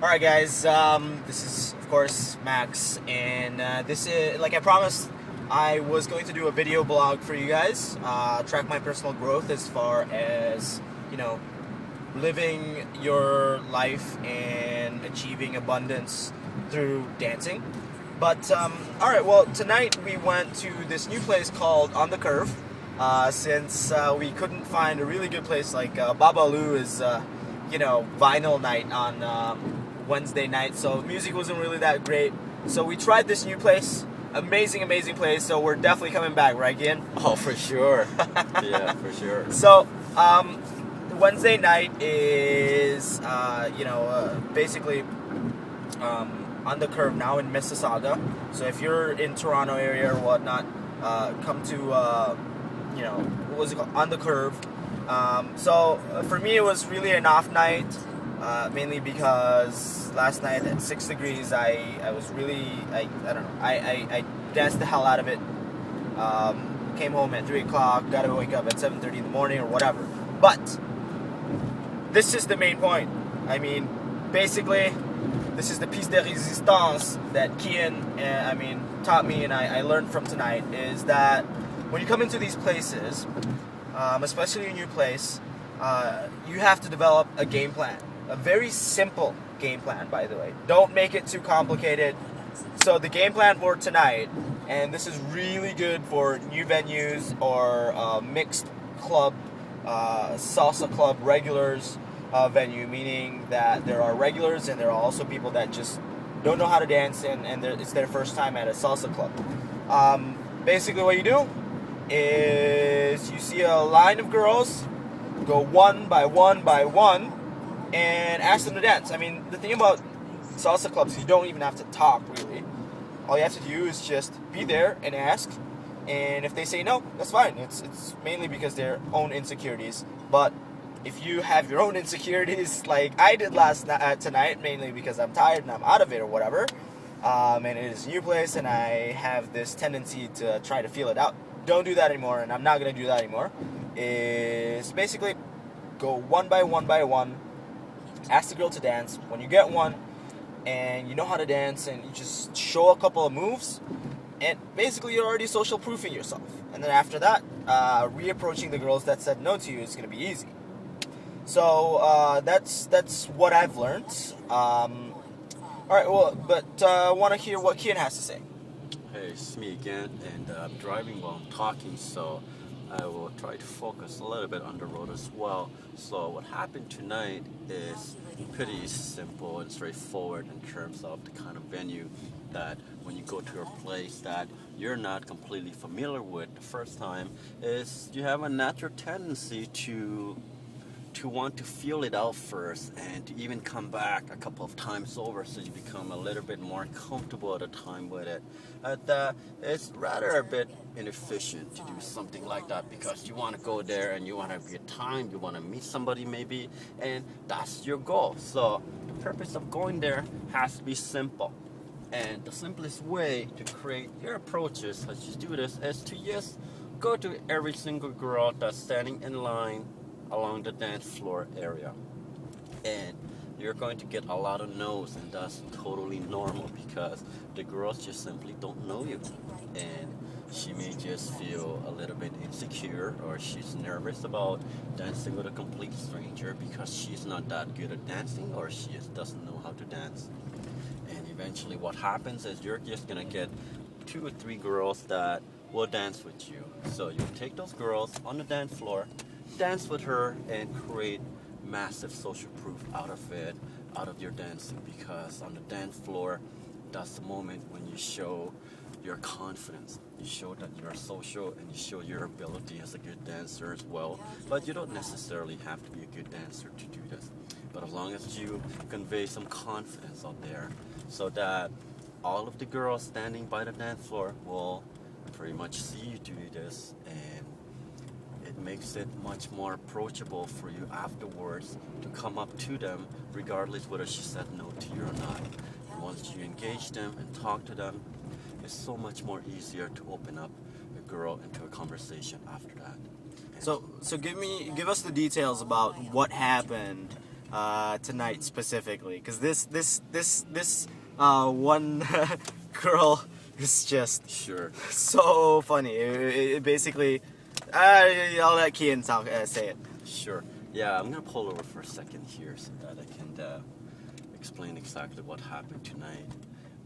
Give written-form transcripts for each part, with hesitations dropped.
Alright guys, this is of course Max, and this is, like I promised, I was going to do a video blog for you guys, track my personal growth as far as, living your life and achieving abundance through dancing. But, alright, well, tonight we went to this new place called On the Curve, since we couldn't find a really good place. Like Babalu is, vinyl night on Wednesday night, so music wasn't really that great. So we tried this new place, amazing place. So we're definitely coming back, right, Gian? Oh, for sure. Yeah, for sure. So Wednesday night is basically On the Curve now in Mississauga. So if you're in Toronto area or whatnot, come to what was it called? On the Curve. So for me, it was really an off night. Mainly because last night at 6 degrees, I was really, I don't know, I danced the hell out of it. Came home at 3 o'clock, got to wake up at 7:30 in the morning or whatever. But this is the main point. I mean, basically, this is the piece de resistance that Kian, taught me and I learned from tonight, is that when you come into these places, especially a new place, you have to develop a game plan. A very simple game plan, by the way. Don't make it too complicated. So the game plan for tonight, and this is really good for new venues or mixed club, salsa club regulars venue, meaning that there are regulars and there are also people that just don't know how to dance and it's their first time at a salsa club. Basically what you do is you see a line of girls, go one by one, and ask them to dance. I mean, the thing about salsa clubs is you don't even have to talk, really. All you have to do is just be there and ask, and if they say no, that's fine. It's mainly because their own insecurities. But if you have your own insecurities, like I did tonight, mainly because I'm tired and I'm out of it or whatever, and it is a new place and I have this tendency to try to feel it out. Don't do that anymore, and I'm not going to do that anymore. Is basically go one by one, ask the girl to dance. When you get one and you know how to dance and you just show a couple of moves, and basically you're already social proofing yourself. And then after that, reapproaching the girls that said no to you is going to be easy. So that's what I've learned. Alright, well, but I want to hear what Kian has to say. Hey, it's me again, and I'm driving while I'm talking, so I will try to focus a little bit on the road as well. So what happened tonight is pretty simple and straightforward in terms of the kind of venue that when you go to a place that you're not completely familiar with the first time, is you have a natural tendency to want to feel it out first and to even come back a couple of times over, so you become a little bit more comfortable at a time with it. It's rather a bit inefficient to do something like that because you want to go there and you want to have a good time, you want to meet somebody maybe, and that's your goal. So the purpose of going there has to be simple. And the simplest way to create your approaches as you do this is to just go to every single girl that's standing in line along the dance floor area, and you're going to get a lot of no's, and that's totally normal because the girls just simply don't know you, and she may just feel a little bit insecure, or she's nervous about dancing with a complete stranger because she's not that good at dancing, or she just doesn't know how to dance. And eventually what happens is you're just gonna get 2 or 3 girls that will dance with you. So you take those girls on the dance floor, dance with her, and create massive social proof out of your dancing, because on the dance floor, that's the moment when you show your confidence. You show that you're social and you show your ability as a good dancer as well. But you don't necessarily have to be a good dancer to do this. But as long as you convey some confidence out there, so that all of the girls standing by the dance floor will pretty much see you do this, and it makes it much more approachable for you afterwards to come up to them regardless whether she said no to you or not. And once you engage them and talk to them, it's so much more easier to open up a girl into a conversation after that. So give us the details about what happened tonight specifically, because this one girl is just Sure. so funny. It basically, I'll let Kian say it. Sure. Yeah, I'm gonna pull over for a second here so that I can explain exactly what happened tonight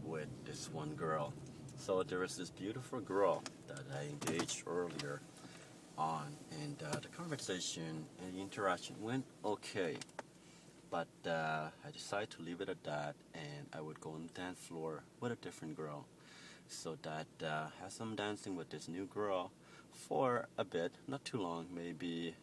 with this one girl. So there was this beautiful girl that I engaged earlier on, and the conversation and the interaction went okay. But I decided to leave it at that, and I would go on the dance floor with a different girl. So that had some dancing with this new girl for a bit, not too long, maybe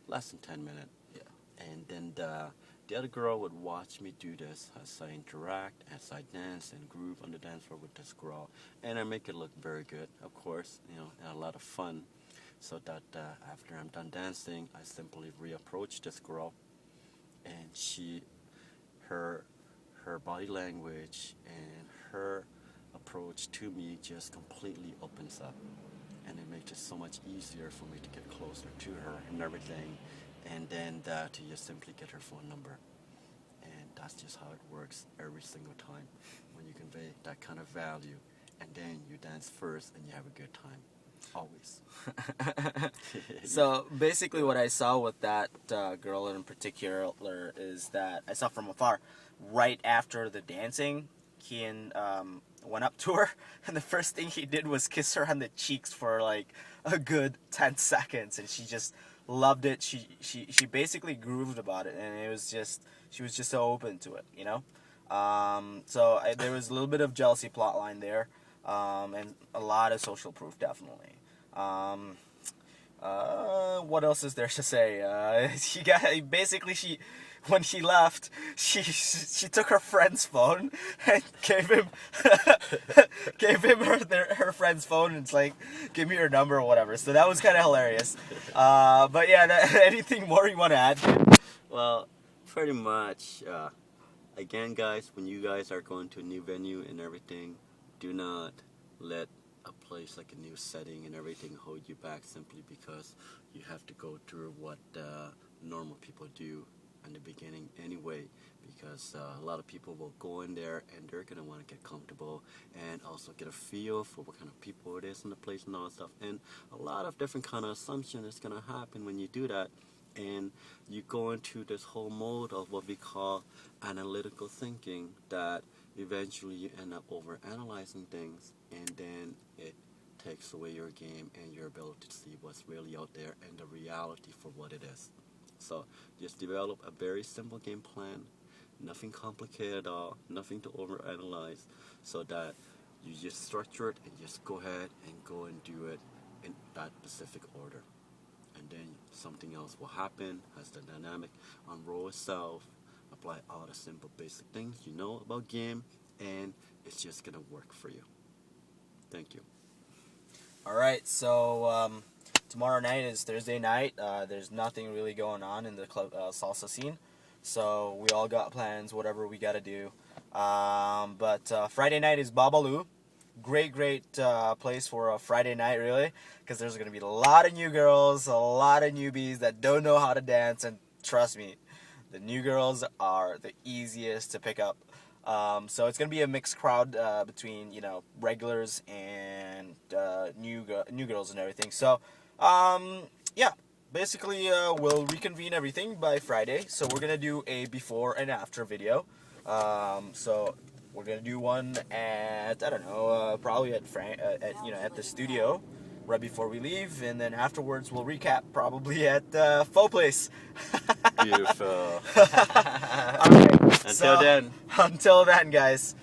less than 10 minutes. Yeah. And then the other girl would watch me do this as I interact, as I dance and groove on the dance floor with this girl. And I make it look very good, of course, and a lot of fun. So that after I'm done dancing, I simply reapproach this girl, and her body language and her approach to me just completely opens up, and it makes it so much easier for me to get closer to her and everything, and then to just simply get her phone number. And that's just how it works every single time when you convey that kind of value, and then you dance first and you have a good time. Always. So basically, what I saw with that girl in particular is that I saw from afar, right after the dancing, Kian went up to her, and the first thing he did was kiss her on the cheeks for like a good 10 seconds, and she just loved it. She basically grooved about it, and she was just so open to it, you know. There was a little bit of jealousy plotline there, and a lot of social proof, definitely. What else is there to say? When he left, she took her friend's phone and gave him her friend's phone, and it's like, give me your number or whatever. So that was kind of hilarious. But yeah, anything more you want to add? Well, pretty much. Again, guys, when you guys are going to a new venue and everything, do not let a place like a new setting and everything hold you back simply because you have to go through what normal people do in the beginning anyway, because a lot of people will go in there and they're going to want to get comfortable and also get a feel for what kind of people it is in the place and all that stuff, and a lot of different kind of assumption is going to happen when you do that, and you go into this whole mode of what we call analytical thinking, that eventually you end up over analyzing things, and then it takes away your game and your ability to see what's really out there and the reality for what it is. So just develop a very simple game plan, nothing complicated at all, nothing to overanalyze, so that you just structure it and just go ahead and go and do it in that specific order. And then something else will happen as the dynamic unroll itself. Apply all the simple basic things you know about game, and it's just gonna work for you. Thank you. All right, so tomorrow night is Thursday night. There's nothing really going on in the club salsa scene, so we all got plans, whatever we gotta do. But Friday night is Babalu. Great place for a Friday night, really, because there's gonna be a lot of new girls, a lot of newbies that don't know how to dance, and trust me, the new girls are the easiest to pick up. So it's gonna be a mixed crowd between regulars and new girls and everything. So yeah, basically we'll reconvene everything by Friday. So we're gonna do a before and after video. So we're gonna do one at probably at at the studio right before we leave, and then afterwards we'll recap probably at Faux Place. Beautiful. Okay, Until then. Until then, guys.